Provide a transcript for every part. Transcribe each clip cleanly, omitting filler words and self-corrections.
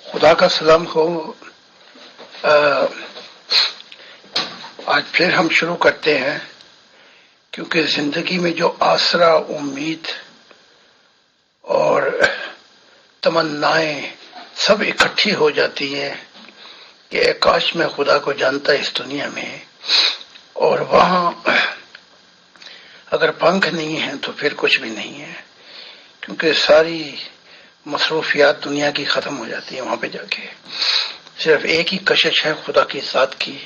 خدا کا سلام ہو. آج پھر ہم شروع کرتے ہیں کیونکہ زندگی میں جو آسرا، امید اور تمنائیں سب اکٹھی ہو جاتی ہیں کہ کاش میں خدا کو جانتا اس دنیا میں، اور وہاں اگر پنکھ نہیں ہیں تو پھر کچھ بھی نہیں ہے، کیونکہ ساری مصروفیات دنیا کی ختم ہو جاتی ہیں وہاں پہ جا کے. صرف ایک ہی کشش ہے خدا کی ذات کی.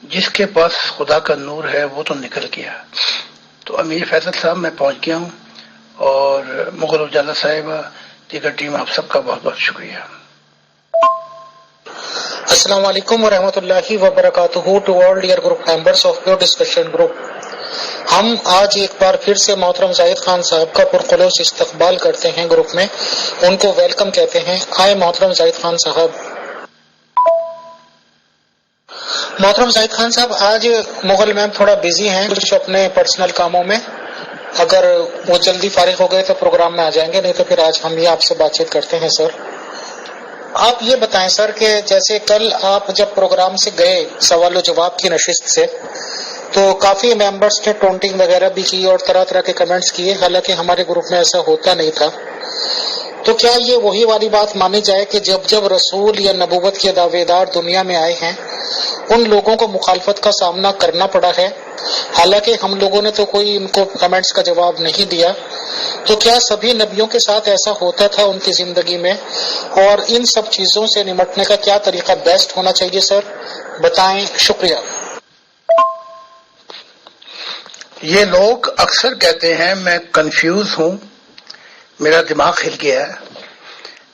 جس کے پاس خدا کا نور ہے وہ تو نکل گیا. تو امیر فیصل صاحب میں پہنچ گیا ہوں، اور مغل اجالا صاحبہ، دیگر ٹیم، آپ سب کا بہت بہت شکریہ. السلام علیکم ورحمۃ اللہ وبرکاتہ. To all dear group members of pure discussion group, ہم آج ایک بار پھر سے محترم زاہد خان صاحب کا پرخلوص استقبال کرتے ہیں. گروپ میں ان کو ویلکم کہتے ہیں. آئے محترم زاہد خان صاحب. محترم زاہد خان صاحب، آج مغل میم تھوڑا بزی ہیں کچھ اپنے پرسنل کاموں میں. اگر وہ جلدی فارغ ہو گئے تو پروگرام میں آ جائیں گے، نہیں تو پھر آج ہم یہ آپ سے بات چیت کرتے ہیں. سر آپ یہ بتائیں سر کہ جیسے کل آپ جب پروگرام سے گئے سوال و جواب کی نشست سے، تو کافی ممبرس نے ٹونٹنگ وغیرہ بھی کی اور طرح طرح کے کمنٹس کیے، حالانکہ ہمارے گروپ میں ایسا ہوتا نہیں تھا. تو کیا یہ وہی والی بات مانی جائے کہ جب جب رسول یا نبوت کے دعوے دار دنیا میں آئے ہیں ان لوگوں کو مخالفت کا سامنا کرنا پڑا ہے، حالانکہ ہم لوگوں نے تو کوئی ان کو کمنٹس کا جواب نہیں دیا؟ تو کیا سبھی نبیوں کے ساتھ ایسا ہوتا تھا ان کی زندگی میں؟ اور ان سب چیزوں سے نمٹنے کا کیا طریقہ بیسٹ ہونا چاہیے سر؟ بتائیں. شکریہ. یہ لوگ اکثر کہتے ہیں میں کنفیوز ہوں، میرا دماغ ہل گیا ہے،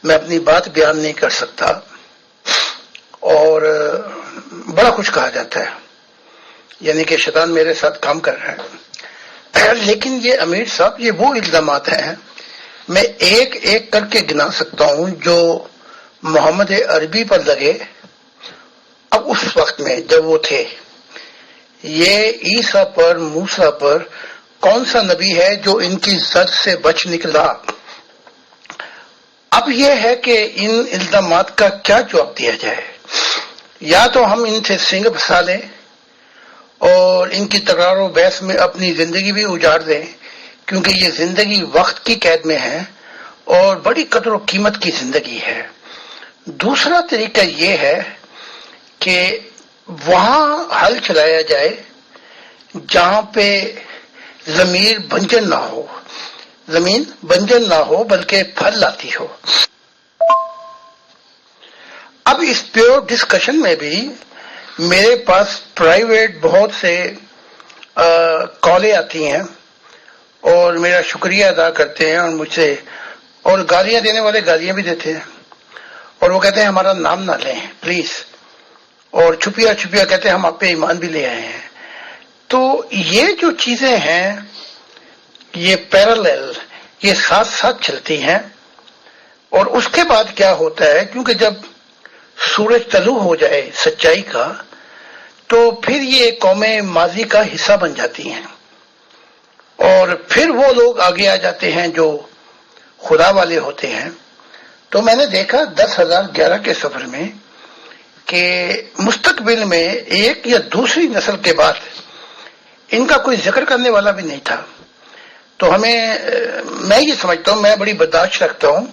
میں اپنی بات بیان نہیں کر سکتا، اور بڑا کچھ کہا جاتا ہے، یعنی کہ شیطان میرے ساتھ کام کر رہا ہے. لیکن یہ امیر صاحب، یہ وہ الزامات ہیں، میں ایک ایک کر کے گنا سکتا ہوں جو محمد عربی پر لگے اب اس وقت میں جب وہ تھے. یہ عیسیٰ پر، موسیٰ پر کون سا نبی ہے جو ان کی زد سے بچ نکلا؟ اب یہ ہے کہ ان الزامات کا کیا جواب دیا جائے. یا تو ہم ان سے سنگ پھنسا لیں اور ان کی تکرار و بحث میں اپنی زندگی بھی اجاڑ دیں، کیونکہ یہ زندگی وقت کی قید میں ہے اور بڑی قدر و قیمت کی زندگی ہے. دوسرا طریقہ یہ ہے کہ وہاں حل چلایا جائے جہاں پہ ضمیر بنجن نہ ہو، زمین بنجن نہ ہو بلکہ پھل لاتی ہو. اب اس پیور ڈسکشن میں بھی میرے پاس پرائیویٹ بہت سے کالیں آتی ہیں اور میرا شکریہ ادا کرتے ہیں، اور مجھ سے اور گالیاں دینے والے گالیاں بھی دیتے ہیں، اور وہ کہتے ہیں ہمارا نام نہ لیں پلیز، اور چھپیا چھپیا کہتے ہیں ہم آپ پہ ایمان بھی لے آئے ہیں. تو یہ جو چیزیں ہیں یہ پیرالل، یہ ساتھ ساتھ چلتی ہیں. اور اس کے بعد کیا ہوتا ہے، کیونکہ جب سورج طلوع ہو جائے سچائی کا تو پھر یہ قوم ماضی کا حصہ بن جاتی ہیں، اور پھر وہ لوگ آگے آ جاتے ہیں جو خدا والے ہوتے ہیں. تو میں نے دیکھا 10,011 کے سفر میں کہ مستقبل میں ایک یا دوسری نسل کے بعد ان کا کوئی ذکر کرنے والا بھی نہیں تھا. تو میں یہ سمجھتا ہوں، میں بڑی برداشت رکھتا ہوں،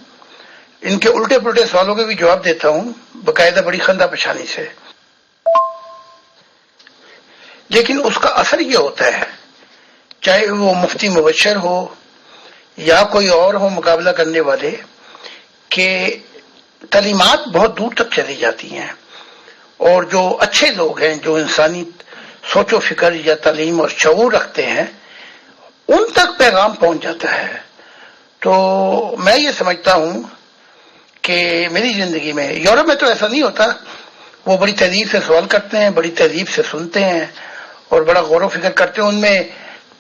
ان کے الٹے پلٹے سوالوں کے بھی جواب دیتا ہوں باقاعدہ بڑی خندہ پیشانی سے. لیکن اس کا اثر یہ ہوتا ہے، چاہے وہ مفتی مبشر ہو یا کوئی اور ہو مقابلہ کرنے والے، کہ تعلیمات بہت دور تک چلی جاتی ہیں، اور جو اچھے لوگ ہیں جو انسانی سوچ و فکر یا تعلیم اور شعور رکھتے ہیں ان تک پیغام پہنچ جاتا ہے. تو میں یہ سمجھتا ہوں کہ میری زندگی میں، یورپ میں تو ایسا نہیں ہوتا، وہ بڑی تہذیب سے سوال کرتے ہیں، بڑی تہذیب سے سنتے ہیں اور بڑا غور و فکر کرتے ہیں. ان میں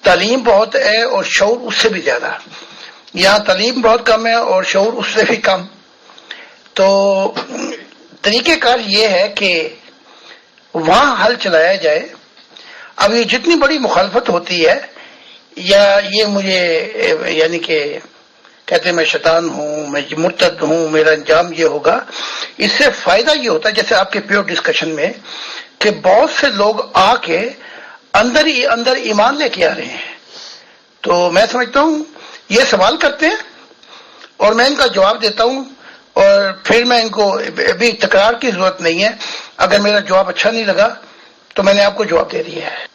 تعلیم بہت ہے اور شعور اس سے بھی زیادہ. یہاں تعلیم بہت کم ہے اور شعور اس سے بھی کم. تو طریقہ کار یہ ہے کہ وہاں حل چلایا جائے. اب یہ جتنی بڑی مخالفت ہوتی ہے، یا یہ مجھے یعنی کہ کہتے ہیں میں شیطان ہوں، میں مرتد ہوں، میرا انجام یہ ہوگا. اس سے فائدہ یہ ہوتا ہے جیسے آپ کے پیور ڈسکشن میں کہ بہت سے لوگ آ کے اندر ہی اندر ایمان لے کے آ رہے ہیں. تو میں سمجھتا ہوں یہ سوال کرتے ہیں اور میں ان کا جواب دیتا ہوں، اور پھر میں ان کو ابھی تکرار کی ضرورت نہیں ہے. اگر میرا جواب اچھا نہیں لگا تو میں نے آپ کو جواب دے دیا ہے.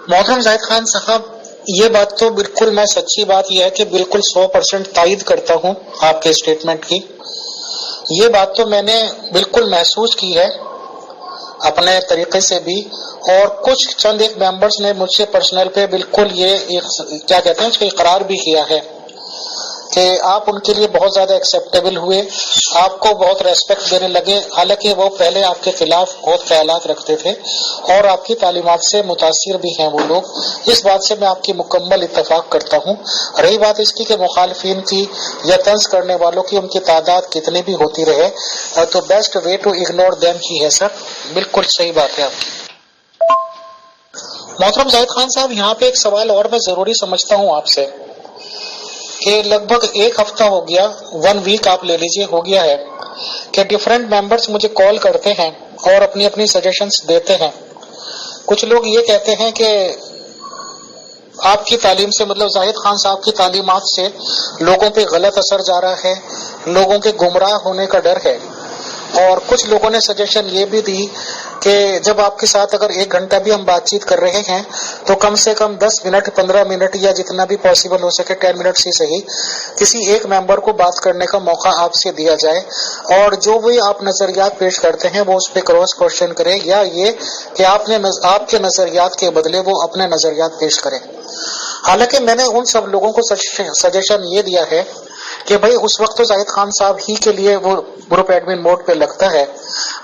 محترم زاہد خان صاحب، یہ بات تو بالکل میں سچی بات یہ ہے کہ بالکل 100% تائید کرتا ہوں آپ کے اسٹیٹمنٹ کی. یہ بات تو میں نے بالکل محسوس کی ہے اپنے طریقے سے بھی، اور کچھ چند ایک ممبرز نے مجھ سے پرسنل پہ بالکل یہ کیا کہتے ہیں اس کا اقرار بھی کیا ہے کہ آپ ان کے لیے بہت زیادہ ایکسیپٹیبل ہوئے، آپ کو بہت ریسپیکٹ دینے لگے، حالانکہ وہ پہلے آپ کے خلاف بہت خیالات رکھتے تھے اور آپ کی تعلیمات سے متاثر بھی ہیں وہ لوگ. اس بات سے میں آپ کی مکمل اتفاق کرتا ہوں. رہی بات اس کی کہ مخالفین کی یا طنز کرنے والوں کی ان کی تعداد کتنی بھی ہوتی رہے تو best way to ignore them ہی ہے سر. بالکل صحیح بات ہے آپ کی. محترم زاہد خان صاحب، یہاں پہ ایک سوال اور میں ضروری سمجھتا ہوں آپ سے کہ لگ بھگ ایک ہفتہ ہو گیا، 1 ویک آپ لے لیجئے ہو گیا ہے کہ ڈفرینٹ ممبرز مجھے کال کرتے ہیں اور اپنی اپنی سجیشنز دیتے ہیں. کچھ لوگ یہ کہتے ہیں کہ آپ کی تعلیم سے مطلب زاہد خان صاحب کی تعلیمات سے لوگوں پہ غلط اثر جا رہا ہے، لوگوں کے گمراہ ہونے کا ڈر ہے. اور کچھ لوگوں نے سجیشن یہ بھی دی کہ جب آپ کے ساتھ اگر 1 گھنٹہ بھی ہم بات چیت کر رہے ہیں تو کم سے کم 10 منٹ 15 منٹ یا جتنا بھی پاسبل ہو سکے 10 منٹ سے صحیح کسی ایک ممبر کو بات کرنے کا موقع آپ سے دیا جائے، اور جو بھی آپ نظریات پیش کرتے ہیں وہ اس پہ کراس کوشچن کریں، یا یہ کہ آپ کے نظریات کے بدلے وہ اپنے نظریات پیش کریں. حالانکہ میں نے ان سب لوگوں کو سجیشن یہ دیا ہے کہ بھائی اس وقت تو زاہد خان صاحب ہی کے لیے وہ گروپ ایڈمن موڈ پہ لگتا ہے.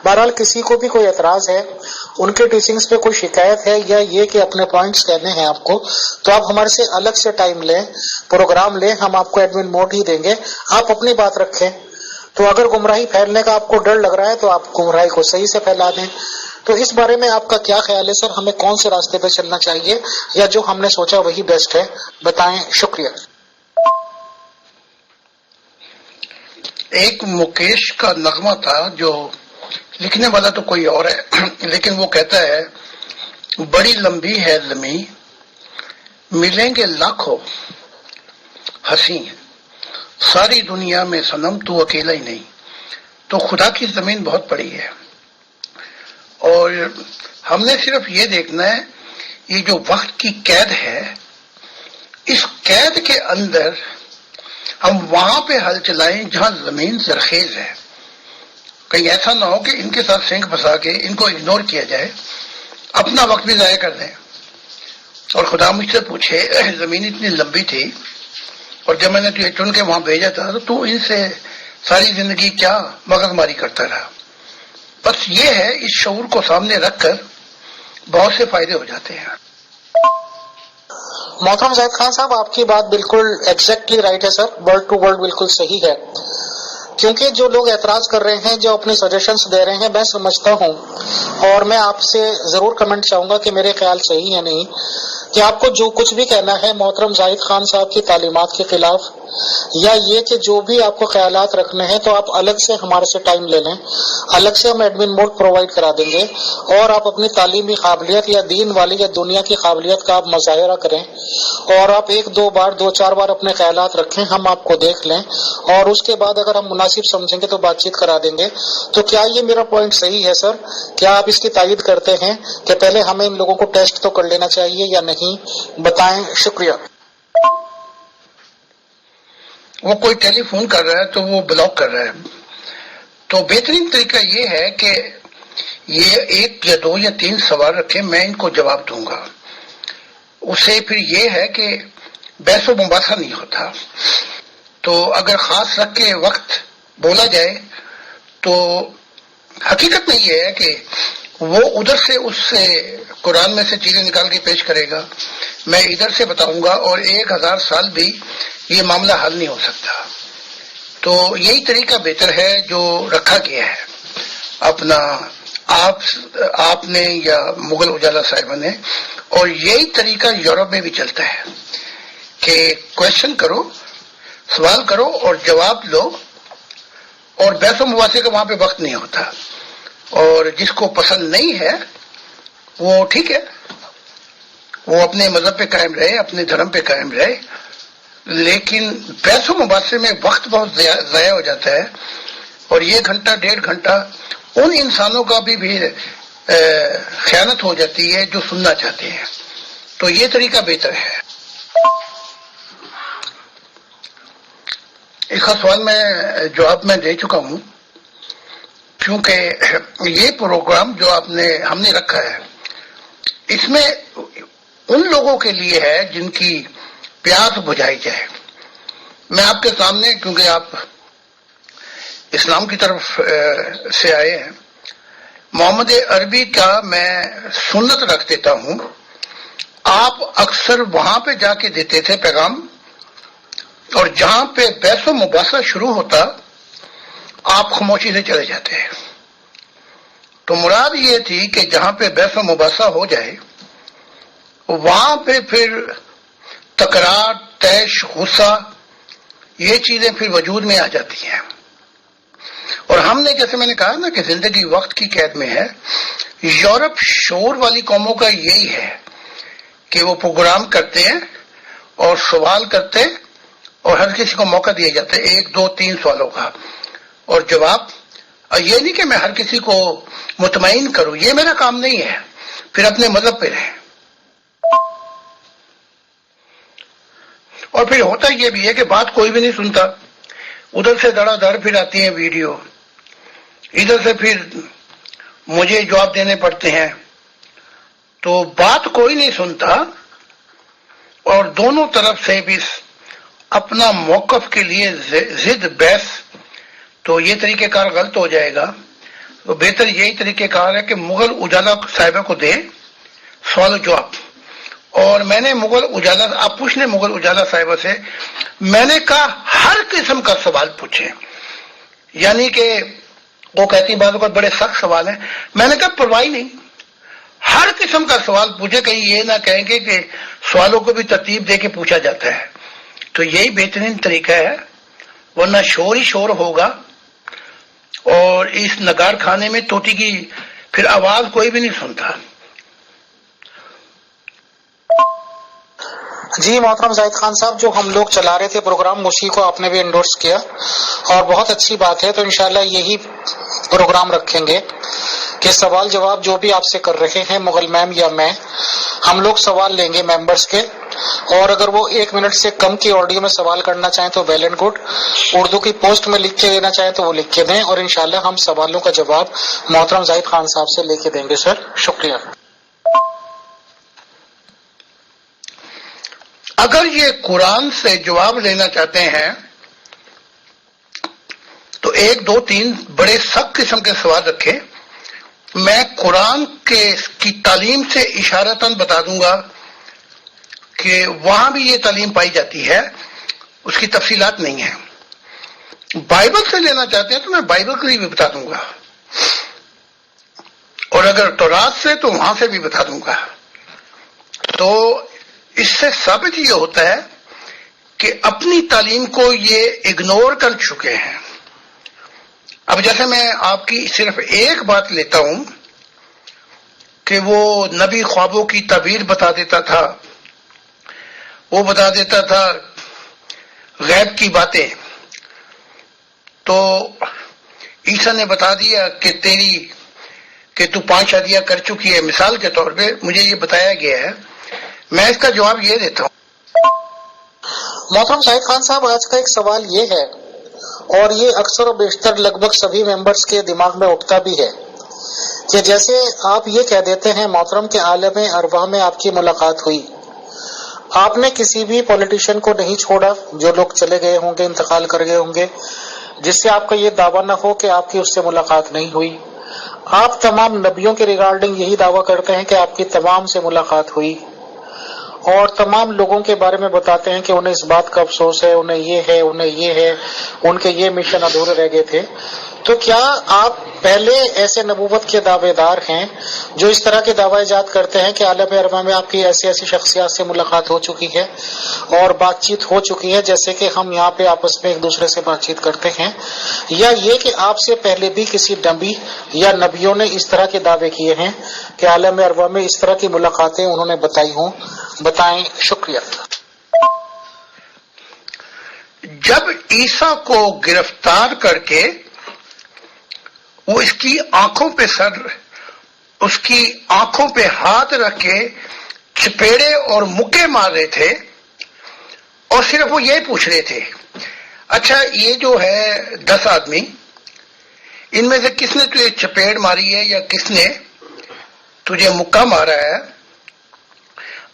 بہرحال کسی کو بھی کوئی اعتراض ہے، ان کے ٹیچنگز پہ کوئی شکایت ہے یا یہ کہ اپنے پوائنٹس کہنے ہیں آپ کو، تو آپ ہمارے سے الگ سے ٹائم لیں، پروگرام لیں، ہم آپ کو ایڈمن موڈ ہی دیں گے، آپ اپنی بات رکھیں. تو اگر گمراہی پھیلنے کا آپ کو ڈر لگ رہا ہے تو آپ گمراہی کو صحیح سے پھیلا دیں. تو اس بارے میں آپ کا کیا خیال ہے سر؟ ہمیں کون سے راستے پہ چلنا چاہیے یا جو ہم نے سوچا وہی بیسٹ ہے؟ بتائیں. شکریہ. ایک مکیش کا نغمہ تھا جو لکھنے والا تو کوئی اور ہے، لیکن وہ کہتا ہے بڑی لمبی ہے زمین، ملیں گے لاکھوں حسین، ساری دنیا میں صنم تو اکیلا ہی نہیں. تو خدا کی زمین بہت بڑی ہے اور ہم نے صرف یہ دیکھنا ہے یہ جو وقت کی قید ہے، اس قید کے اندر ہم وہاں پہ ہل چلائیں جہاں زمین زرخیز ہے. کہیں ایسا نہ ہو کہ ان کے ساتھ سینک پھنسا کے ان کو اگنور کیا جائے، اپنا وقت بھی ضائع کر دیں. اور خدا مجھ سے پوچھے زمین اتنی لمبی تھی اور جب میں نے تجھے چن کے وہاں بھیجا تھا تو ان سے ساری زندگی کیا مغز ماری کرتا رہا. بس یہ ہے، اس شعور کو سامنے رکھ کر بہت سے فائدے ہو جاتے ہیں. محترم زاہد خان صاحب، آپ کی بات بالکل ایگزیکٹلی رائٹ ہے سر، ورڈ ٹو ورڈ بالکل صحیح ہے. کیونکہ جو لوگ اعتراض کر رہے ہیں، جو اپنی سجیشنز دے رہے ہیں، میں سمجھتا ہوں اور میں آپ سے ضرور کمنٹ چاہوں گا کہ میرے خیال صحیح ہے نہیں، کہ آپ کو جو کچھ بھی کہنا ہے محترم زاہد خان صاحب کی تعلیمات کے خلاف، یا یہ کہ جو بھی آپ کو خیالات رکھنے ہیں تو آپ الگ سے ہمارے سے ٹائم لے لیں، الگ سے ہم ایڈمن موڈ پرووائڈ کرا دیں گے، اور آپ اپنی تعلیمی قابلیت یا دین والی یا دنیا کی قابلیت کا آپ مظاہرہ کریں، اور آپ 1-2 بار 2-4 بار اپنے خیالات رکھیں، ہم آپ کو دیکھ لیں، اور اس کے بعد اگر ہم مناسب سمجھیں گے تو بات چیت کرا دیں گے. تو کیا یہ میرا پوائنٹ صحیح ہے سر؟ کیا آپ اس کی تائید کرتے ہیں کہ پہلے ہمیں ان لوگوں کو ٹیسٹ تو کر لینا چاہیے یا نہیں؟ بتائیں. شکریہ. وہ کوئی ٹیلی فون کر رہا ہے تو وہ بلاک کر رہا ہے. تو بہترین طریقہ یہ ہے کہ یہ 1 یا 2 یا 3 سوال رکھیں، میں ان کو جواب دوں گا. اسے پھر یہ ہے کہ بحث و مباحثہ نہیں ہوتا. تو اگر خاص رکھ کے وقت بولا جائے تو حقیقت میں یہ ہے کہ وہ ادھر سے اس سے قرآن میں سے چیزیں نکال کے پیش کرے گا، میں ادھر سے بتاؤں گا، اور 1000 سال بھی یہ معاملہ حل نہیں ہو سکتا. تو یہی طریقہ بہتر ہے جو رکھا گیا ہے اپنا آپ نے یا مغل اجالا صاحبہ نے. اور یہی طریقہ یورپ میں بھی چلتا ہے کہ کوشچن کرو سوال کرو اور جواب لو، اور بحث و مباحثے کا وہاں پہ وقت نہیں ہوتا. اور جس کو پسند نہیں ہے وہ ٹھیک ہے، وہ اپنے مذہب پہ قائم رہے، اپنے دھرم پہ قائم رہے، لیکن بحث و مباحثے میں وقت بہت ضائع ہو جاتا ہے. اور یہ گھنٹہ 1.5 گھنٹہ ان انسانوں کا بھی خیانت ہو جاتی ہے جو سننا چاہتے ہیں. تو یہ طریقہ بہتر ہے. اس کا سوال میں جواب میں دے چکا ہوں، کیونکہ یہ پروگرام جو ہم نے رکھا ہے، اس میں ان لوگوں کے لیے ہے جن کی پیاس بجھائی جائے. میں آپ کے سامنے، کیونکہ آپ اسلام کی طرف سے آئے ہیں، محمد عربی کا میں سنت رکھ دیتا ہوں. آپ اکثر وہاں پہ جا کے دیتے تھے پیغام، اور جہاں پہ بحث و مباحثہ شروع ہوتا آپ خاموشی سے چلے جاتے ہیں. تو مراد یہ تھی کہ جہاں پہ بحث و مباحثہ ہو جائے وہاں پہ پھر تکرار، طیش، غصہ، یہ چیزیں پھر وجود میں آ جاتی ہیں. اور ہم نے، جیسے میں نے کہا نا کہ زندگی وقت کی قید میں ہے، یورپ شور والی قوموں کا یہی ہے کہ وہ پروگرام کرتے ہیں اور سوال کرتے، اور ہر کسی کو موقع دیا جاتا ہے 1 2 3 سوالوں کا اور جواب. یہ نہیں کہ میں ہر کسی کو مطمئن کروں، یہ میرا کام نہیں ہے. پھر اپنے مذہب پہ رہیں. اور پھر ہوتا یہ بھی ہے کہ بات کوئی بھی نہیں سنتا، ادھر سے دڑا دڑ پھر آتی ہیں ویڈیو، ادھر سے پھر مجھے جواب دینے پڑتے ہیں. تو بات کوئی نہیں سنتا، اور دونوں طرف سے بھی اپنا موقف کے لیے ضد بحث. تو یہ طریقہ کار غلط ہو جائے گا. تو بہتر یہی طریقہ کار ہے کہ مغل اجالا صاحبہ کو دیں سوال و جواب. اور میں نے مغل اجالا، آپ پوچھ لیں مغل اجالا صاحبہ سے، میں نے کہا ہر قسم کا سوال پوچھیں. یعنی کہ وہ کہتی بعض اوقات بڑے سخت سوال ہیں، میں نے کہا پرواہ نہیں، ہر قسم کا سوال پوچھے، کہیں یہ نہ کہیں گے کہ سوالوں کو بھی ترتیب دے کے پوچھا جاتا ہے. تو یہی بہترین طریقہ ہے، ورنہ شور ہی شور ہوگا، اور اس نگار کھانے میں توتی کی پھر آواز کوئی بھی نہیں سنتا. جی محترم زاہد خان صاحب، جو ہم لوگ چلا رہے تھے پروگرام، اسی کو آپ نے بھی انڈورس کیا، اور بہت اچھی بات ہے. تو انشاءاللہ یہی پروگرام رکھیں گے کہ سوال جواب جو بھی آپ سے کر رہے ہیں، مغل میم یا میں، ہم لوگ سوال لیں گے ممبرس کے. اور اگر وہ 1 منٹ سے کم کی آڈیو میں سوال کرنا چاہیں تو ویل اینڈ گڈ، اردو کی پوسٹ میں لکھ کے دینا چاہیں تو وہ لکھ کے دیں، اور انشاءاللہ ہم سوالوں کا جواب محترم زاہد خان صاحب سے لے کے دیں گے. سر شکریہ. اگر یہ قرآن سے جواب لینا چاہتے ہیں تو 1 2 3 بڑے سخت قسم کے سوال رکھیں. میں قرآن کی تعلیم سے اشارتاً بتا دوں گا کہ وہاں بھی یہ تعلیم پائی جاتی ہے، اس کی تفصیلات نہیں ہیں. بائبل سے لینا چاہتے ہیں تو میں بائبل کے لیے بھی بتا دوں گا، اور اگر تورات سے تو وہاں سے بھی بتا دوں گا. تو اس سے ثابت یہ ہوتا ہے کہ اپنی تعلیم کو یہ اگنور کر چکے ہیں. اب جیسے میں آپ کی صرف ایک بات لیتا ہوں کہ وہ نبی خوابوں کی تعبیر بتا دیتا تھا، وہ بتا دیتا تھا غیب کی باتیں. تو عیسیٰ نے بتا دیا کہ تو 5 شادیاں کر چکی ہے، مثال کے طور پہ مجھے یہ بتایا گیا ہے. میں اس کا جواب یہ دیتا ہوں. محترم زاہد خان صاحب، آج کا ایک سوال یہ ہے، اور یہ اکثر و بیشتر لگ بھگ سبھی ممبرز کے دماغ میں اٹھتا بھی ہے، کہ جیسے آپ یہ کہہ دیتے ہیں محترم کہ عالم ارواح میں آپ کی ملاقات ہوئی، آپ نے کسی بھی پولیٹیشین کو نہیں چھوڑا، جو لوگ چلے گئے ہوں گے، انتقال کر گئے ہوں گے، جس سے آپ کا یہ دعویٰ نہ ہو کہ آپ کی اس سے ملاقات نہیں ہوئی. آپ تمام نبیوں کے ریگارڈنگ یہی دعویٰ کرتے ہیں کہ آپ کی تمام سے ملاقات ہوئی، اور تمام لوگوں کے بارے میں بتاتے ہیں کہ انہیں اس بات کا افسوس ہے، انہیں یہ ہے، انہیں یہ ہے، ان کے یہ مشن ادھورے رہ گئے تھے. تو کیا آپ پہلے ایسے نبوت کے دعوے دار ہیں جو اس طرح کے دعوے جات کرتے ہیں کہ عالم ارواح میں آپ کی ایسی ایسی شخصیات سے ملاقات ہو چکی ہے اور بات چیت ہو چکی ہے جیسے کہ ہم یہاں پہ آپس میں ایک دوسرے سے بات چیت کرتے ہیں، یا یہ کہ آپ سے پہلے بھی کسی نبی یا نبیوں نے اس طرح کے دعوے کیے ہیں کہ عالم ارواح میں اس طرح کی ملاقاتیں انہوں نے بتائی ہوں؟ بتائیں. شکریہ. جب عیسیٰ کو گرفتار کر کے وہ اس کی آنکھوں پہ اس کی آنکھوں پہ ہاتھ رکھ کے چپیڑے اور مکے مار رہے تھے اور صرف وہ یہ پوچھ رہے تھے، اچھا یہ جو ہے 10 آدمی، ان میں سے کس نے تجھے چپیڑ ماری ہے یا کس نے تجھے مکہ مارا ہے؟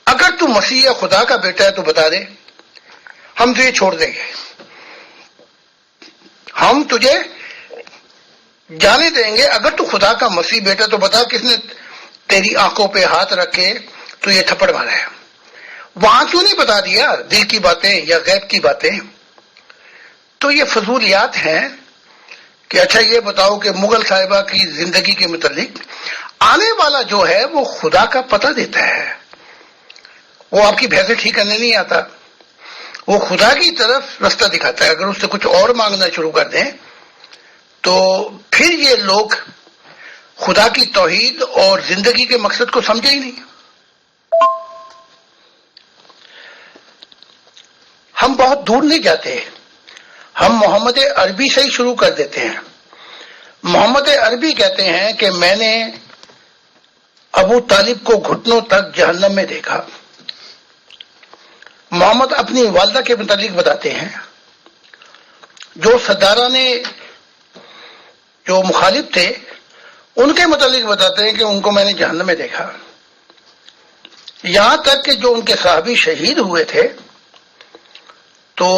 اگر تو مسیح خدا کا بیٹا ہے تو بتا دے، ہم تجھے چھوڑ دیں گے، ہم تجھے جانے دیں گے. اگر تو خدا کا مسیح بیٹا تو بتا کس نے تیری آنکھوں پہ ہاتھ رکھ کے تو یہ تھپڑ مارا ہے. وہاں کیوں نہیں بتا دیا دل کی باتیں یا غیب کی باتیں؟ تو یہ فضولیات ہیں کہ اچھا یہ بتاؤ کہ مغل صاحبہ کی زندگی کے متعلق آنے والا جو ہے وہ خدا کا پتہ دیتا ہے، وہ آپ کی بحثیں ٹھیک کرنے نہیں آتا، وہ خدا کی طرف رستہ دکھاتا ہے. اگر اس سے کچھ اور مانگنا شروع کر دیں تو پھر یہ لوگ خدا کی توحید اور زندگی کے مقصد کو سمجھے ہی نہیں. ہم بہت دور نہیں جاتے، ہم محمد عربی سے ہی شروع کر دیتے ہیں. محمد عربی کہتے ہیں کہ میں نے ابو طالب کو گھٹنوں تک جہنم میں دیکھا. محمد اپنی والدہ کے متعلق بتاتے ہیں، جو سردارہ نے جو مخالف تھے ان کے متعلق بتاتے ہیں کہ ان کو میں نے جہنم میں دیکھا. یہاں تک کہ جو ان کے صحابی شہید ہوئے تھے تو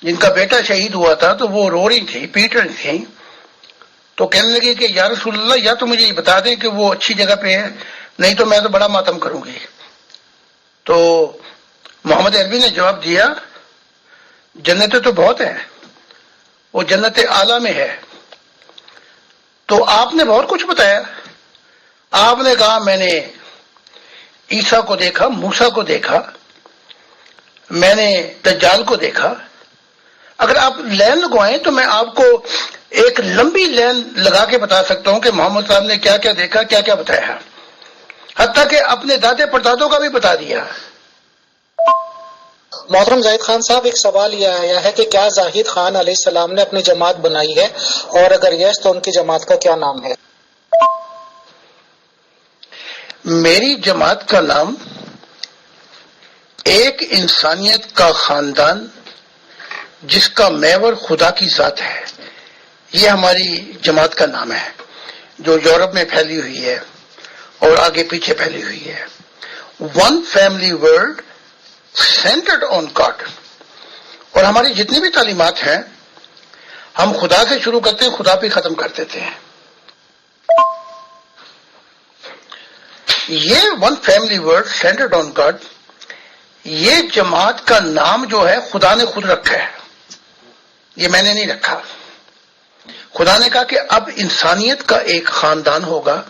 جن کا بیٹا شہید ہوا تھا تو وہ رو رہی تھی، پیٹ رہی تھی، تو کہنے لگی کہ یا رسول اللہ یا تو مجھے یہ بتا دیں کہ وہ اچھی جگہ پہ ہے، نہیں تو میں تو بڑا ماتم کروں گی. تو محمد عربی نے جواب دیا جنتیں تو بہت ہیں، وہ جنت اعلیٰ میں ہے. تو آپ نے بہت کچھ بتایا. آپ نے کہا میں نے عیسیٰ کو دیکھا، موسیٰ کو دیکھا، میں نے دجال کو دیکھا. اگر آپ لین لگوائیں تو میں آپ کو ایک لمبی لین لگا کے بتا سکتا ہوں کہ محمد صاحب نے کیا کیا دیکھا، کیا کیا بتایا، حتیٰ کہ اپنے دادے پردادوں کا بھی بتا دیا. محترم زاہد خان صاحب، ایک سوال یہ آیا ہے کہ کیا زاہد خان علیہ السلام نے اپنی جماعت بنائی ہے، اور اگر یس تو ان کی جماعت کا کیا نام ہے؟ میری جماعت کا نام ایک انسانیت کا خاندان جس کا محور خدا کی ذات ہے، یہ ہماری جماعت کا نام ہے، جو یورپ میں پھیلی ہوئی ہے اور آگے پیچھے پھیلی ہوئی ہے. One family world centred on God. اور ہماری جتنی بھی تعلیمات ہیں ہم خدا سے شروع کرتے ہیں، خدا پہ ختم کر دیتے ہیں. یہ one family world centred on God, یہ جماعت کا نام جو ہے خدا نے خود رکھا ہے، یہ میں نے نہیں رکھا. خدا نے کہا کہ اب انسانیت کا ایک خاندان ہوگا.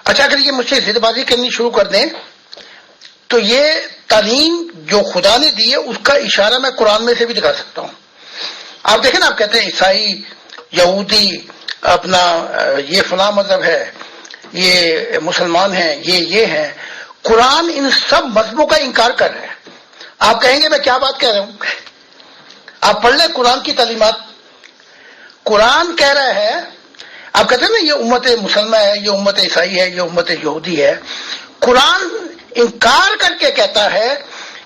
اچھا اگر یہ مجھ سے ضد بازی کرنی شروع کر دیں تو یہ تعلیم جو خدا نے دی ہے اس کا اشارہ میں قرآن میں سے بھی دکھا سکتا ہوں. آپ دیکھیں نا، آپ کہتے ہیں عیسائی، یہودی، اپنا یہ فلاں مذہب ہے، یہ مسلمان ہیں، یہ ہیں. قرآن ان سب مذہبوں کا انکار کر رہا ہے. آپ کہیں گے میں کیا بات کہہ رہا ہوں؟ آپ پڑھ لیں قرآن کی تعلیمات. قرآن کہہ رہا ہے، آپ کہتے ہیں نا یہ امت مسلمہ ہے، یہ امت عیسائی ہے، یہ امت یہودی ہے. قرآن انکار کر کے کہتا ہے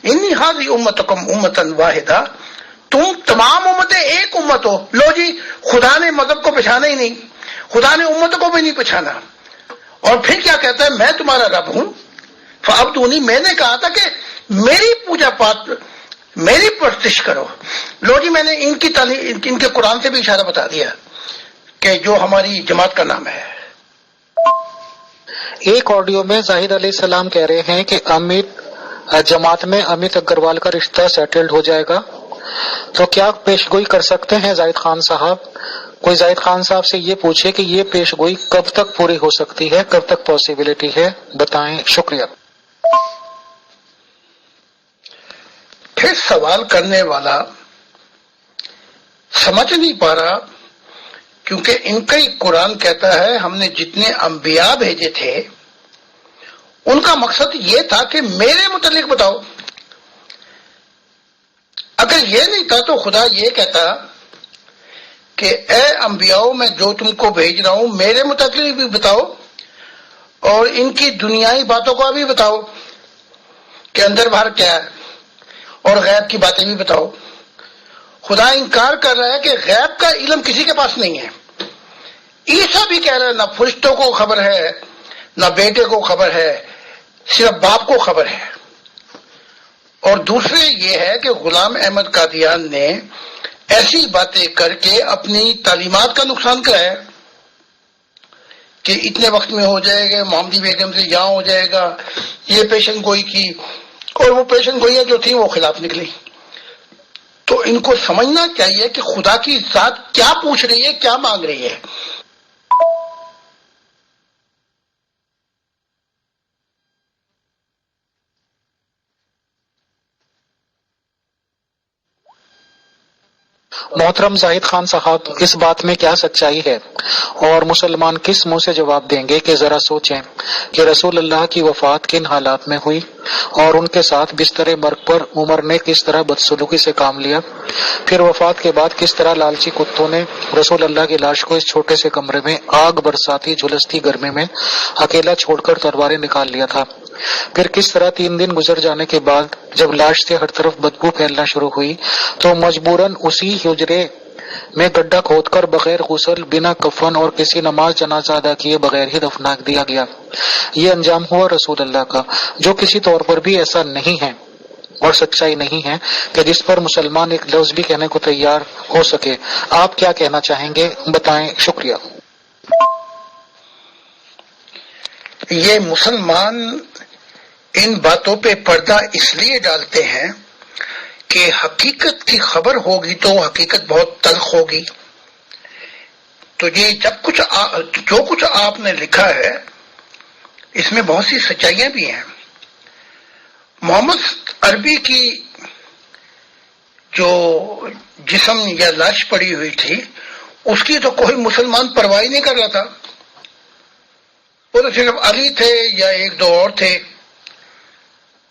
انی ہذی امتکم امتن واحدہ، تم تمام امتیں ایک امت ہو. لو جی، خدا نے مذہب کو پہچانا ہی نہیں، خدا نے امت کو بھی نہیں پہچانا. اور پھر کیا کہتا ہے، میں تمہارا رب ہوں فعبدونی. میں نے کہا تھا کہ میری پوجا پاٹ، میری پرستش کرو. لو جی، میں نے ان کی تعلیم، ان کے قرآن سے بھی اشارہ بتا دیا کہ جو ہماری جماعت کا نام ہے. ایک آڈیو میں زاہد علیہ السلام کہہ رہے ہیں کہ جماعت میں امت اگروال کا رشتہ سیٹلڈ ہو جائے گا، تو کیا پیش گوئی کر سکتے ہیں زاہد خان صاحب کوئی زاہد خان صاحب سے یہ پوچھے کہ یہ پیش گوئی کب تک پوری ہو سکتی ہے، کب تک پاسبلٹی ہے، بتائیں. شکریہ. پھر سوال کرنے والا سمجھ نہیں پا رہا، کیونکہ ان کا ہی قرآن کہتا ہے ہم نے جتنے انبیاء بھیجے تھے ان کا مقصد یہ تھا کہ میرے متعلق بتاؤ. اگر یہ نہیں تھا تو خدا یہ کہتا کہ اے انبیاؤ میں جو تم کو بھیج رہا ہوں میرے متعلق بھی بتاؤ اور ان کی دنیائی باتوں کو بھی بتاؤ کہ اندر باہر کیا ہے، اور غیب کی باتیں بھی بتاؤ. خدا انکار کر رہا ہے کہ غیب کا علم کسی کے پاس نہیں ہے. عیسیٰ بھی کہہ رہا ہے نہ فرشتوں کو خبر ہے نہ بیٹے کو خبر ہے، صرف باپ کو خبر ہے. اور دوسرے یہ ہے کہ غلام احمد قادیان نے ایسی باتیں کر کے اپنی تعلیمات کا نقصان کرایا کہ اتنے وقت میں ہو جائے گا، محمدی بیگم سے یہاں ہو جائے گا، یہ پیشن گوئی کی، اور وہ پیشن گوئیاں جو تھیں وہ خلاف نکلی. تو ان کو سمجھنا چاہیے کہ خدا کی ذات کیا پوچھ رہی ہے، کیا مانگ رہی ہے. محترم زاہد خان صاحب، اس بات میں کیا سچائی ہے اور مسلمان کس منہ سے جواب دیں گے کہ ذرا سوچیں کہ رسول اللہ کی وفات کن حالات میں ہوئی اور ان کے ساتھ بستر مرگ پر عمر نے کس طرح بدسلوکی سے کام لیا، پھر وفات کے بعد کس طرح لالچی کتوں نے رسول اللہ کی لاش کو اس چھوٹے سے کمرے میں آگ برساتی جھلستی گرمی میں اکیلا چھوڑ کر تلواریں نکال لیا تھا، پھر کس طرح 3 دن گزر جانے کے بعد جب لاش سے ہر طرف بدبو پھیلنا شروع ہوئی تو مجبوراً اسی حجرے میں گڈھا کھود کر بغیر غسل، بنا کفن اور کسی نماز جنازہ ادا کیے بغیر ہی دفنا دیا گیا. یہ انجام ہوا رسول اللہ کا، جو کسی طور پر بھی ایسا نہیں ہے اور سچائی نہیں ہے کہ جس پر مسلمان ایک لفظ بھی کہنے کو تیار ہو سکے. آپ کیا کہنا چاہیں گے، بتائیں. شکریہ. یہ مسلمان ان باتوں پہ پردہ اس لیے ڈالتے ہیں کہ حقیقت کی خبر ہوگی تو حقیقت بہت تلخ ہوگی. تو یہ جو کچھ آپ نے لکھا ہے اس میں بہت سی سچائیاں بھی ہیں. محمد عربی کی جو جسم یا لاش پڑی ہوئی تھی اس کی تو کوئی مسلمان پرواہ نہیں کر رہا تھا. وہ تو صرف علی تھے یا ایک دو اور تھے،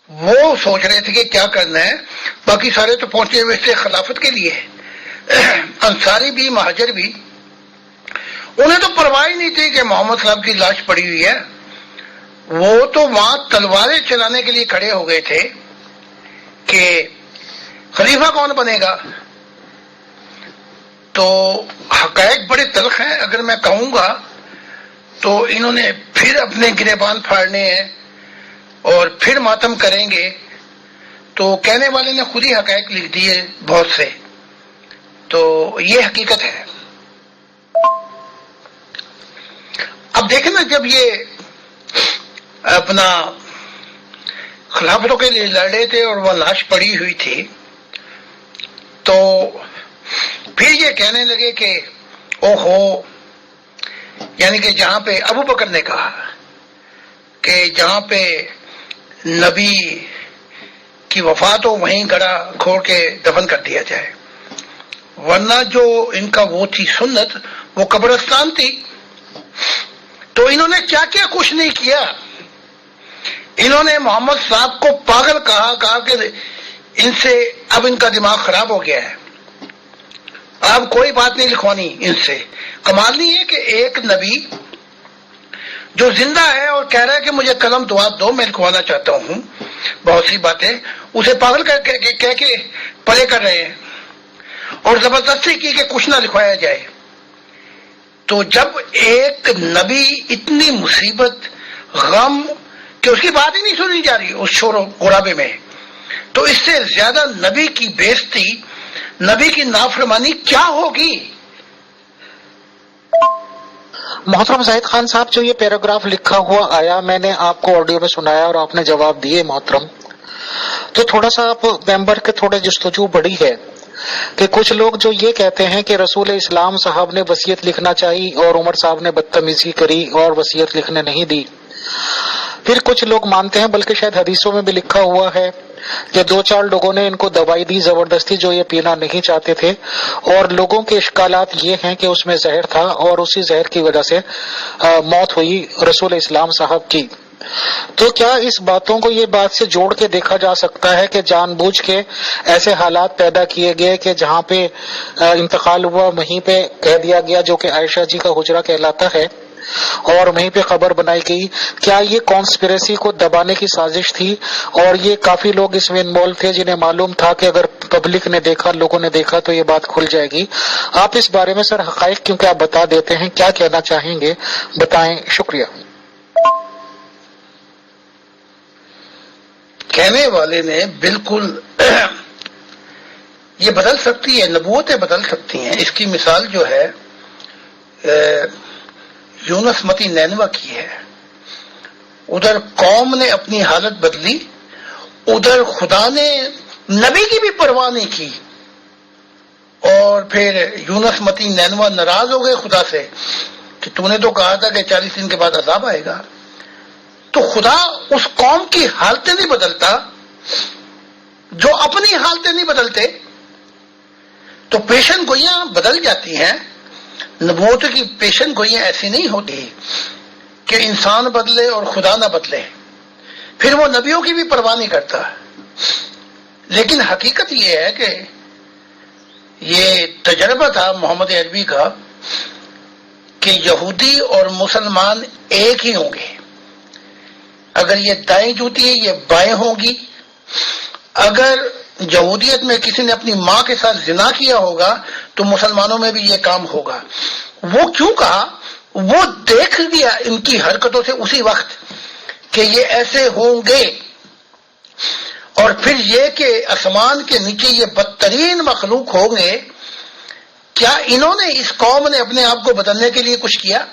وہ سوچ رہے تھے کہ کیا کرنا ہے، باقی سارے تو پہنچے ہوئے تھے خلافت کے لیے. انصاری بھی مہاجر بھی انہیں تو پرواہ ہی نہیں تھی کہ محمد صاحب کی لاش پڑی ہوئی ہے. وہ تو وہاں تلواریں چلانے کے لیے کھڑے ہو گئے تھے کہ خلیفہ کون بنے گا. تو حقائق بڑے تلخ ہیں، اگر میں کہوں گا تو انہوں نے پھر اپنے گریبان پھاڑنے ہیں اور پھر ماتم کریں گے. تو کہنے والے نے خود ہی حقائق لکھ دیے بہت سے. تو یہ حقیقت ہے. اب دیکھیں جب یہ اپنا خلافتوں کے لیے لڑ رہے تھے اور وہ لاش پڑی ہوئی تھی تو پھر یہ کہنے لگے کہ او ہو، یعنی کہ جہاں پہ ابو بکر نے کہا کہ جہاں پہ نبی کی وفات ہو وہیں گڑا کھوڑ کے دفن کر دیا جائے، ورنہ جو ان کا وہ تھی سنت وہ قبرستان تھی. تو انہوں نے کیا کیا کچھ نہیں کیا. انہوں نے محمد صاحب کو پاگل کہا کہ ان سے اب ان کا دماغ خراب ہو گیا ہے، اب کوئی بات نہیں لکھوانی ان سے. کمال نہیں ہے کہ ایک نبی جو زندہ ہے اور کہہ رہا ہے کہ مجھے قلم دعا دو، میں لکھوانا چاہتا ہوں بہت سی باتیں، اسے پاگل کہہ کے پرے کر رہے ہیں اور زبردستی کی کہ کچھ نہ لکھوایا جائے. تو جب ایک نبی اتنی مصیبت غم کہ اس کی بات ہی نہیں سنی جا رہی اس شور و غرابے میں، تو اس سے زیادہ نبی کی بےزتی، نبی کی نافرمانی کیا ہوگی. محترم زاہد خان صاحب، جو یہ پیراگراف لکھا ہوا آیا میں نے آپ کو آڈیو میں سنایا اور آپ نے جواب دیے محترم، تو تھوڑا سا آپ ممبر کے تھوڑے جستجو بڑی ہے کہ کچھ لوگ جو یہ کہتے ہیں کہ رسول اسلام صاحب نے وصیت لکھنا چاہی اور عمر صاحب نے بدتمیزی کری اور وصیت لکھنے نہیں دی. پھر کچھ لوگ مانتے ہیں، بلکہ شاید حدیثوں میں بھی لکھا ہوا ہے کہ 2-4 لوگوں نے ان کو دوائی دی زبردستی جو یہ پینا نہیں چاہتے تھے، اور لوگوں کے اشکالات یہ ہیں کہ اس میں زہر تھا اور اسی زہر کی وجہ سے موت ہوئی رسول اسلام صاحب کی. تو کیا اس باتوں کو یہ بات سے جوڑ کے دیکھا جا سکتا ہے کہ جان بوجھ کے ایسے حالات پیدا کیے گئے کہ جہاں پہ انتقال ہوا وہیں پہ کہہ دیا گیا جو کہ عائشہ جی کا حجرہ کہلاتا ہے اور وہیں پہ قبر بنائی گئی؟ کیا یہ کانسپریسی کو دبانے کی سازش تھی؟ اور یہ کافی لوگ اس میں انوالو تھے جنہیں معلوم تھا کہ اگر پبلک نے دیکھا، لوگوں نے دیکھا تو یہ بات کھل جائے گی. آپ اس بارے میں سر حقائق کیونکہ آپ بتا دیتے ہیں، کیا کہنا چاہیں گے بتائیں. شکریہ. کہنے والے نے بالکل یہ بدل سکتی ہے، نبوتیں بدل سکتی ہیں. اس کی مثال جو ہے یونس متی نینوا کی ہے. ادھر قوم نے اپنی حالت بدلی، ادھر خدا نے نبی کی بھی پرواہ نہیں کی، اور پھر یونس متی نینوا ناراض ہو گئے خدا سے کہ تو نے تو کہا تھا کہ 40 دن کے بعد عذاب آئے گا. تو خدا اس قوم کی حالتیں نہیں بدلتا جو اپنی حالتیں نہیں بدلتے. تو پیشن گوئیاں بدل جاتی ہیں. نبوت کی پیشن گوئیاں ایسی نہیں ہوتی کہ انسان بدلے اور خدا نہ بدلے، پھر وہ نبیوں کی بھی پرواہ نہیں کرتا. لیکن حقیقت یہ ہے کہ یہ تجربہ تھا محمد عربی کا کہ یہودی اور مسلمان ایک ہی ہوں گے. اگر یہ دائیں جوتی ہے یہ بائیں ہوں گی. اگر یہودیت میں کسی نے اپنی ماں کے ساتھ زنا کیا ہوگا تو مسلمانوں میں بھی یہ کام ہوگا. وہ کیوں کہا؟ وہ دیکھ لیا ان کی حرکتوں سے اسی وقت کہ یہ ایسے ہوں گے. اور پھر یہ کہ آسمان کے نیچے یہ بدترین مخلوق ہوں گے. کیا انہوں نے، اس قوم نے اپنے آپ کو بدلنے کے لیے کچھ کیا؟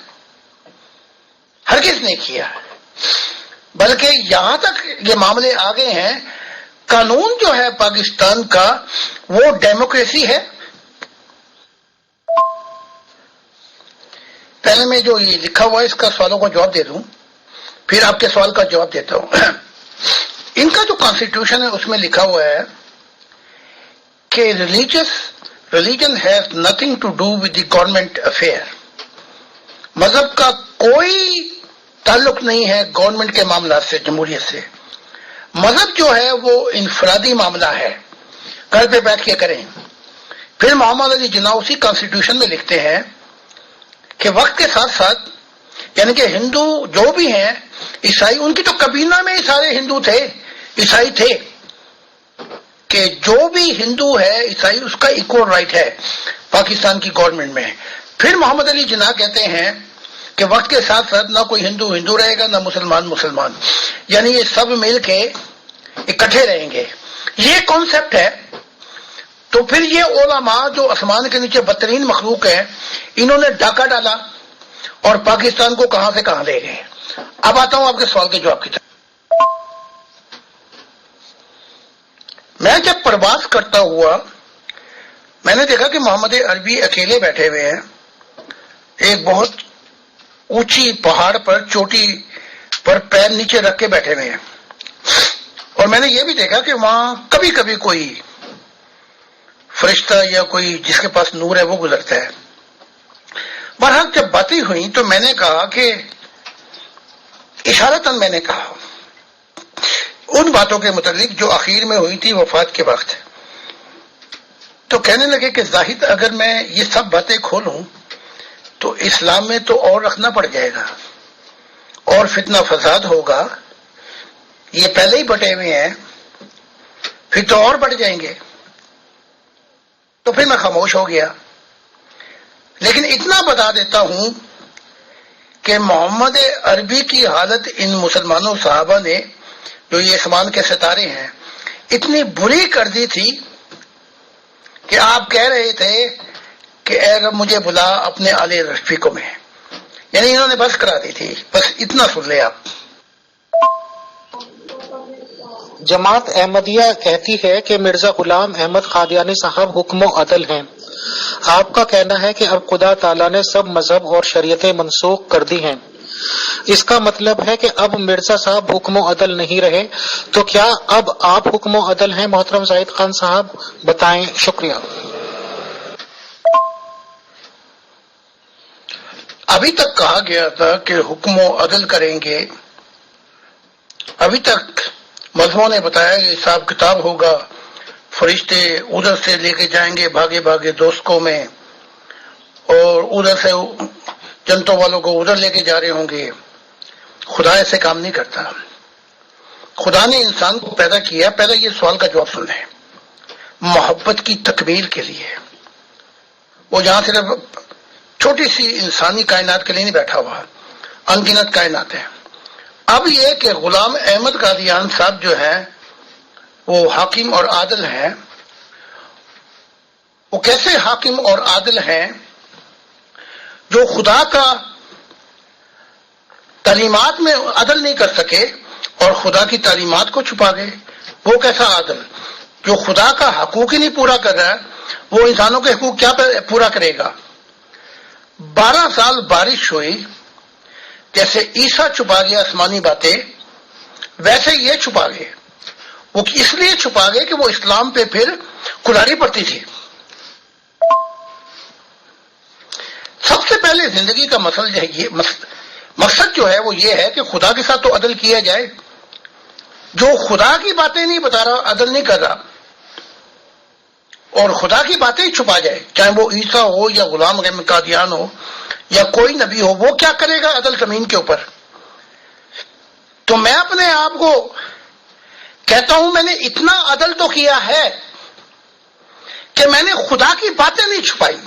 ہرگز نہیں کیا. بلکہ یہاں تک یہ معاملے آگے ہیں، قانون جو ہے پاکستان کا وہ ڈیموکریسی ہے. پہلے میں جو یہ لکھا ہوا ہے اس کا سوالوں کا جواب دے دوں، پھر آپ کے سوال کا جواب دیتا ہوں. ان کا جو کانسٹیٹیوشن ہے اس میں لکھا ہوا ہے کہ religion has nothing to do with the government affair. مذہب کا کوئی تعلق نہیں ہے گورنمنٹ کے معاملات سے، جمہوریت سے. مذہب جو ہے وہ انفرادی معاملہ ہے، گھر پہ بیٹھ کے کریں. پھر محمد علی جناح اسی کانسٹیٹیوشن میں لکھتے ہیں کہ وقت کے ساتھ ساتھ، یعنی کہ ہندو جو بھی ہیں، عیسائی، ان کی تو کابینہ میں ہی سارے ہندو تھے، عیسائی تھے، کہ جو بھی ہندو ہے عیسائی اس کا ایکول رائٹ ہے پاکستان کی گورنمنٹ میں. پھر محمد علی جناح کہتے ہیں کہ وقت کے ساتھ ساتھ نہ کوئی ہندو ہندو رہے گا، نہ مسلمان، یعنی یہ سب مل کے اکٹھے رہیں گے. یہ کانسیپٹ ہے. تو پھر یہ علماء جو آسمان کے نیچے بدترین مخلوق ہے، انہوں نے ڈاکہ ڈالا اور پاکستان کو کہاں سے کہاں لے گئے. اب آتا ہوں آپ کے سوال کے جواب کی طرف. میں جب پرواز کرتا ہوا میں نے دیکھا کہ محمد عربی اکیلے بیٹھے ہوئے ہیں ایک بہت اونچی پہاڑ پر، چوٹی پر پیر نیچے رکھ کے بیٹھے ہوئے ہیں. اور میں نے یہ بھی دیکھا کہ وہاں کبھی کبھی کوئی فرشتہ یا کوئی جس کے پاس نور ہے وہ گزرتا ہے. بہرحال جب باتیں ہوئی تو میں نے کہا کہ اشارتاً میں نے کہا ان باتوں کے متعلق جو اخیر میں ہوئی تھی وفات کے وقت. تو کہنے لگے کہ زاہد اگر میں یہ سب باتیں کھولوں تو اسلام میں تو اور رکھنا پڑ جائے گا اور فتنہ فساد ہوگا. یہ پہلے ہی بٹے ہوئے ہیں، پھر تو اور بڑھ جائیں گے. تو پھر میں خاموش ہو گیا. لیکن اتنا بتا دیتا ہوں کہ محمد عربی کی حالت ان مسلمانوں صحابہ نے، جو یہ آسمان کے ستارے ہیں، اتنی بری کر دی تھی کہ آپ کہہ رہے تھے کہ اے رب مجھے بلا اپنے آلے رفیقوں میں. یعنی انہوں نے بس کرا دی تھی. بس اتنا سن لے آپ. جماعت احمدیہ کہتی ہے کہ مرزا غلام احمد قادیانی صاحب حکم و عدل ہیں. آپ کا کہنا ہے کہ اب خدا تعالیٰ نے سب مذہب اور شریعتیں منسوخ کر دی ہیں. اس کا مطلب ہے کہ اب مرزا صاحب حکم و عدل نہیں رہے. تو کیا اب آپ حکم و عدل ہیں محترم زاہد خان صاحب؟ بتائیں. شکریہ. ابھی تک کہا گیا تھا کہ حکم و عدل کریں گے. ابھی تک مذہبوں نے بتایا کہ حساب کتاب ہوگا، فرشتے ادھر سے لے کے جائیں گے بھاگے بھاگے دوستوں میں، اور ادھر سے جنتوں والوں کو ادھر لے کے جا رہے ہوں گے. خدا ایسے کام نہیں کرتا. خدا نے انسان کو پیدا کیا، پہلے یہ سوال کا جواب سن لیں، محبت کی تکمیل کے لیے. وہ جہاں صرف چھوٹی سی انسانی کائنات کے لیے نہیں بیٹھا ہوا، ان گنت کائنات ہے. اب یہ کہ غلام احمد قادیان صاحب جو ہیں وہ حاکم اور عادل ہیں. وہ کیسے حاکم اور عادل ہیں؟ جو خدا کا تعلیمات میں عدل نہیں کر سکے اور خدا کی تعلیمات کو چھپا گئے، وہ کیسا عادل؟ جو خدا کا حقوق ہی نہیں پورا کر رہا ہے، وہ انسانوں کے حقوق کیا پورا کرے گا؟ 12 سال بارش ہوئی، جیسے عیسیٰ چھپا گیا آسمانی باتیں، ویسے یہ چھپا گئے. وہ اس لیے چھپا گئے کہ وہ اسلام پہ پھر کلہاڑی پڑتی تھی. سب سے پہلے زندگی کا مقصد جو ہے وہ یہ ہے کہ خدا کے ساتھ تو عدل کیا جائے. جو خدا کی باتیں نہیں بتا رہا عدل نہیں کر رہا، اور خدا کی باتیں ہی چھپا جائے، چاہے وہ عیسیٰ ہو یا غلام احمد قادیان ہو یا کوئی نبی ہو، وہ کیا کرے گا عدل زمین کے اوپر؟ تو میں اپنے آپ کو کہتا ہوں میں نے اتنا عدل تو کیا ہے کہ میں نے خدا کی باتیں نہیں چھپائی.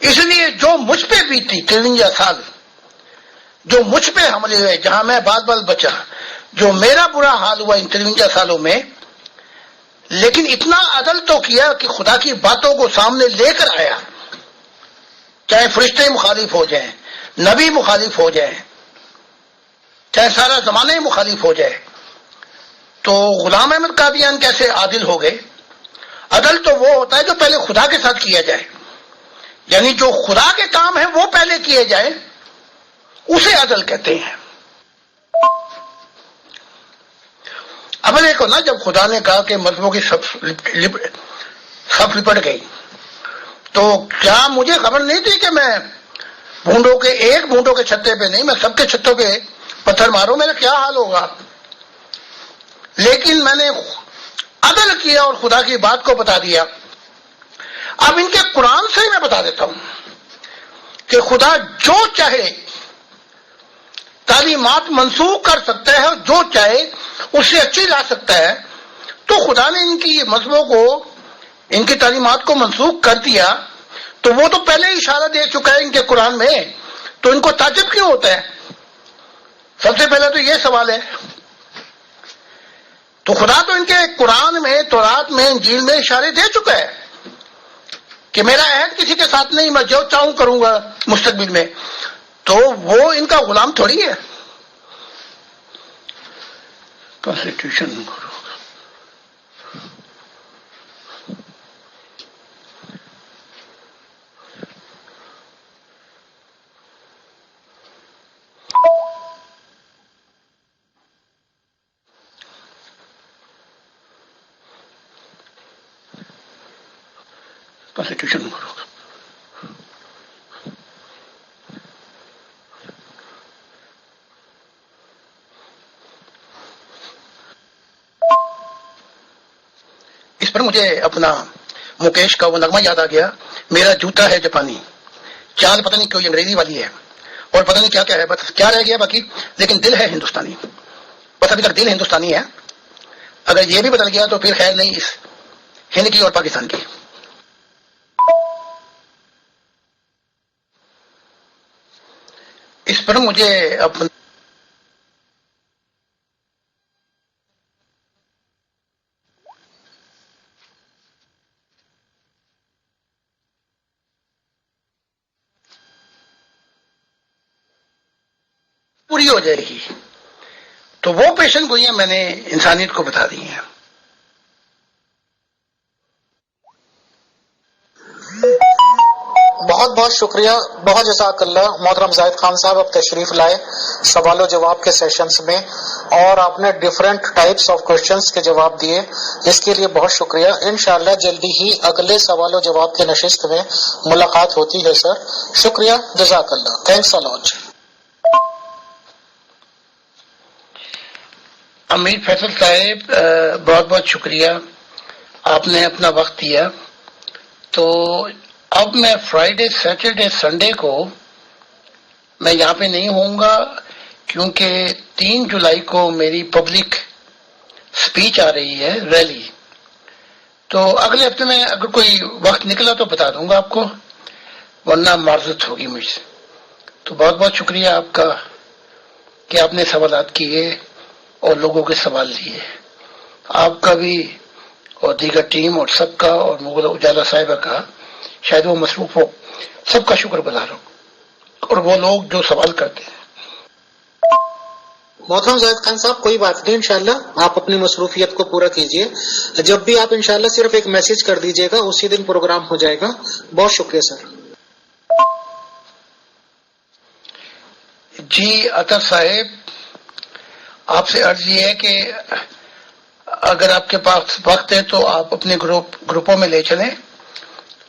اس لیے جو مجھ پہ بیتی 53 سال، جو مجھ پہ حملے ہوئے، جہاں میں بال بال بچا، جو میرا برا حال ہوا ان 53 سالوں میں، لیکن اتنا عدل تو کیا کہ خدا کی باتوں کو سامنے لے کر آیا. چاہے فرشتے مخالف ہو جائیں، نبی مخالف ہو جائیں، چاہے سارا زمانہ ہی مخالف ہو جائے. تو غلام احمد قادیان کیسے عادل ہو گئے؟ عدل تو وہ ہوتا ہے جو پہلے خدا کے ساتھ کیا جائے، یعنی جو خدا کے کام ہیں وہ پہلے کیے جائیں، اسے عدل کہتے ہیں. اب دیکھو نا، جب خدا نے کہا کہ مذہبوں کی صف لپٹ گئی، تو کیا مجھے خبر نہیں تھی کہ میں ایک بھونڈوں کے چھتے پہ نہیں، میں سب کے چھتوں پہ پتھر ماروں، میرا کیا حال ہوگا؟ لیکن میں نے عدل کیا اور خدا کی بات کو بتا دیا. اب ان کے قرآن سے ہی میں بتا دیتا ہوں کہ خدا جو چاہے تعلیمات منسوخ کر سکتا ہے، جو چاہے اس سے اچھی لا سکتا ہے. تو خدا نے ان کی مذہبوں کو، ان کی تعلیمات کو منسوخ کر دیا، تو وہ تو پہلے ہی اشارہ دے چکا ہے ان کے قرآن میں، تو ان کو تعجب کیوں ہوتا ہے؟ سب سے پہلے تو یہ سوال ہے. تو خدا تو ان کے قرآن میں، تورات میں، انجیل میں اشارے دے چکا ہے کہ میرا عہد کسی کے ساتھ نہیں، میں جو چاہوں کروں گا مستقبل میں. تو وہ ان کا غلام تھوڑی ہے. کانسٹیٹیوشن اس پر مجھے اپنا مکیش کا وہ نغمہ یاد آ گیا، میرا جوتا ہے جاپانی، چال پتہ نہیں کیوں یہ انگریزی والی ہے، اور پتہ نہیں کیا کیا ہے، بس کیا رہ گیا باقی، لیکن دل ہے ہندوستانی. بس ابھی تک دل ہندوستانی ہے. اگر یہ بھی بدل گیا تو پھر خیر نہیں اس ہند کی اور پاکستان کی. اس پر مجھے اپنا پوری ہو جائے گی. تو وہ پیشن گوئیاں میں نے انسانیت کو بتا دی ہیں. بہت بہت شکریہ، بہت جزاک اللہ محترم زاہد خان صاحب. اب تشریف لائے سوال و جواب کے سیشنز میں اور آپ نے ڈفرینٹ ٹائپس آف کوشچنس کے جواب دیے، اس کے لیے بہت شکریہ. انشاءاللہ جلدی ہی اگلے سوال و جواب کے نشست میں ملاقات ہوتی ہے سر. شکریہ، جزاک اللہ، تھینکس اے لاٹ. امیر فیصل صاحب بہت بہت شکریہ، آپ نے اپنا وقت دیا. تو اب میں فرائیڈے، سیٹرڈے، سنڈے کو میں یہاں پہ نہیں ہوں گا، کیونکہ 3 جولائی کو میری پبلک سپیچ آ رہی ہے، ریلی. تو اگلے ہفتے میں اگر کوئی وقت نکلا تو بتا دوں گا آپ کو، ورنہ معذرت ہوگی مجھ سے. تو بہت بہت شکریہ آپ کا کہ آپ نے سوالات کیے اور لوگوں کے سوال لیے. آپ کا بھی اور دیگر ٹیم اور سب کا، اور مغل اجالا صاحبہ کا، شاید وہ مصروف ہو، سب کا شکر گزار ہوں، اور وہ لوگ جو سوال کرتے ہیں. محترم زاہد خان صاحب کوئی بات نہیں، انشاءاللہ آپ اپنی مصروفیت کو پورا کیجئے. جب بھی آپ انشاءاللہ صرف ایک میسج کر دیجئے گا، اسی دن پروگرام ہو جائے گا. بہت شکریہ سر. جی عطر صاحب، آپ سے عرض یہ ہے کہ اگر آپ کے پاس وقت ہے تو آپ اپنے گروپوں میں لے چلیں،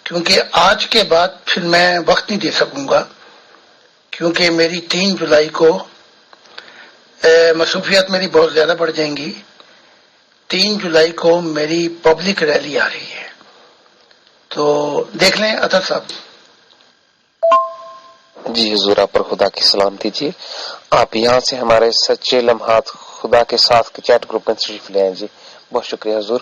کیونکہ آج کے بعد پھر میں وقت نہیں دے سکوں گا، کیونکہ میری 3 جولائی کو مصروفیات میری بہت زیادہ بڑھ جائیں گی. 3 جولائی کو میری پبلک ریلی آ رہی ہے. تو دیکھ لیں عطر صاحب. جی حضور، آپ پر خدا کی سلامتی جی. آپ یہاں سے ہمارے سچے لمحات خدا کے ساتھ کے چیٹ گروپ میں تشریف لے آئیں جی. بہت شکریہ حضور.